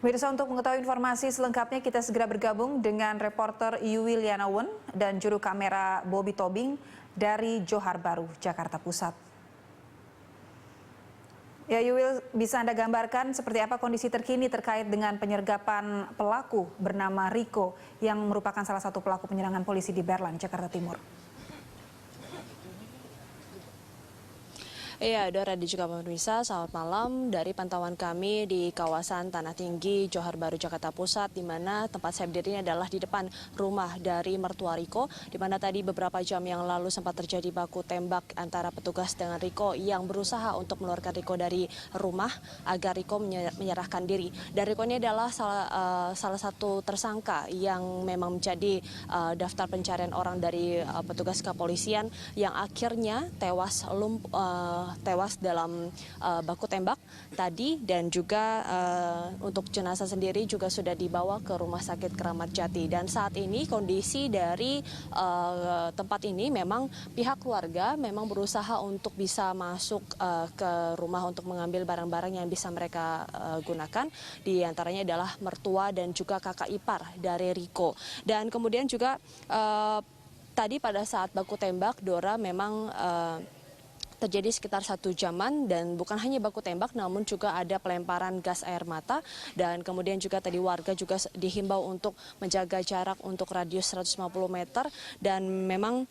Pemirsa, untuk mengetahui informasi selengkapnya kita segera bergabung dengan reporter Yui Lianawan dan juru kamera Bobby Tobing dari Johar Baru, Jakarta Pusat. Ya, Yui, bisa Anda gambarkan seperti apa kondisi terkini terkait dengan penyergapan pelaku bernama Riko yang merupakan salah satu pelaku penyerangan polisi di Berlan, Jakarta Timur? Iya, Dora dan juga pemirsa, selamat malam. Dari pantauan kami di kawasan Tanah Tinggi, Johar Baru, Jakarta Pusat, di mana tempat saya berdiri ini adalah di depan rumah dari mertua Riko, di mana tadi beberapa jam yang lalu sempat terjadi baku tembak antara petugas dengan Riko yang berusaha untuk mengeluarkan Riko dari rumah agar Riko menyerahkan diri. Dan Riko ini adalah salah satu tersangka yang memang menjadi daftar pencarian orang dari petugas kepolisian yang akhirnya tewas dalam baku tembak tadi, dan juga untuk jenazah sendiri juga sudah dibawa ke Rumah Sakit Keramat Jati. Dan saat ini kondisi dari tempat ini memang pihak keluarga memang berusaha untuk bisa masuk ke rumah untuk mengambil barang-barang yang bisa mereka gunakan. Di antaranya adalah mertua dan juga kakak ipar dari Riko. Dan kemudian juga tadi pada saat baku tembak, Dora, memang terjadi sekitar 1 jaman, dan bukan hanya baku tembak namun juga ada pelemparan gas air mata, dan kemudian juga tadi warga juga dihimbau untuk menjaga jarak untuk radius 150 meter, dan memang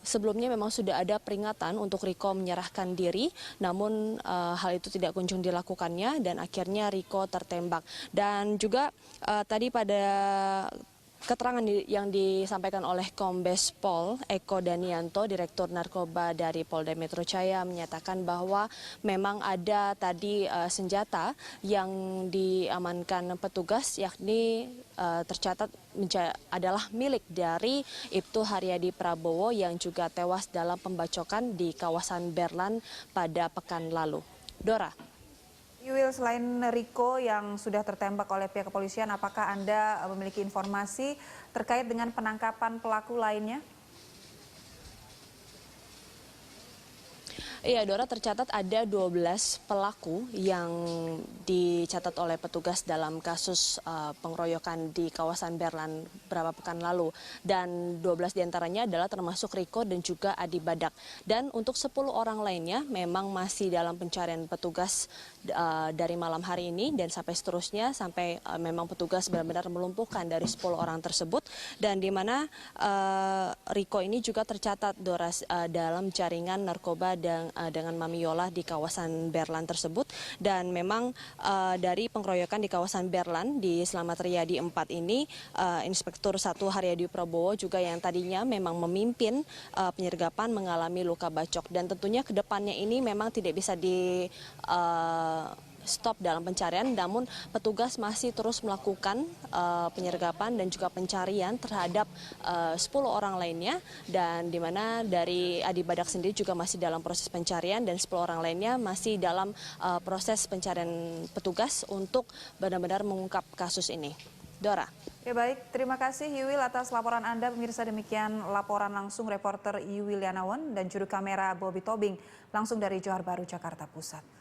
sebelumnya memang sudah ada peringatan untuk Riko menyerahkan diri, namun hal itu tidak kunjung dilakukannya dan akhirnya Riko tertembak. Dan juga tadi pada keterangan yang disampaikan oleh Kombes Pol Eko Danianto, Direktur Narkoba dari Polda Metro Jaya, menyatakan bahwa memang ada tadi senjata yang diamankan petugas, yakni tercatat adalah milik dari Ibtu Haryadi Prabowo yang juga tewas dalam pembacokan di kawasan Berlan pada pekan lalu. Dora. Yul, selain Riko yang sudah tertembak oleh pihak kepolisian, apakah Anda memiliki informasi terkait dengan penangkapan pelaku lainnya? Iya, Dora, tercatat ada 12 pelaku yang dicatat oleh petugas dalam kasus pengeroyokan di kawasan Berlan beberapa pekan lalu. Dan 12 diantaranya adalah termasuk Riko dan juga Adi Badak. Dan untuk 10 orang lainnya memang masih dalam pencarian petugas dari malam hari ini dan sampai seterusnya, sampai memang petugas benar-benar melumpuhkan dari 10 orang tersebut. Dan di mana Riko ini juga tercatat, Dora, dalam jaringan narkoba dengan Mami Yola di kawasan Berlan tersebut. Dan memang dari pengeroyokan di kawasan Berlan di Slamet Riyadi 4 ini, Inspektur 1 Haryadi Prabowo juga yang tadinya memang memimpin penyergapan mengalami luka bacok. Dan tentunya ke depannya ini memang tidak bisa di stop dalam pencarian, namun petugas masih terus melakukan penyergapan dan juga pencarian terhadap 10 orang lainnya, dan di mana dari Adi Badak sendiri juga masih dalam proses pencarian, dan 10 orang lainnya masih dalam proses pencarian petugas untuk benar-benar mengungkap kasus ini. Dora. Ya, baik, terima kasih Yuwil atas laporan Anda. Pemirsa, demikian laporan langsung reporter Yui Lianawan dan juru kamera Bobby Tobing langsung dari Johar Baru, Jakarta Pusat.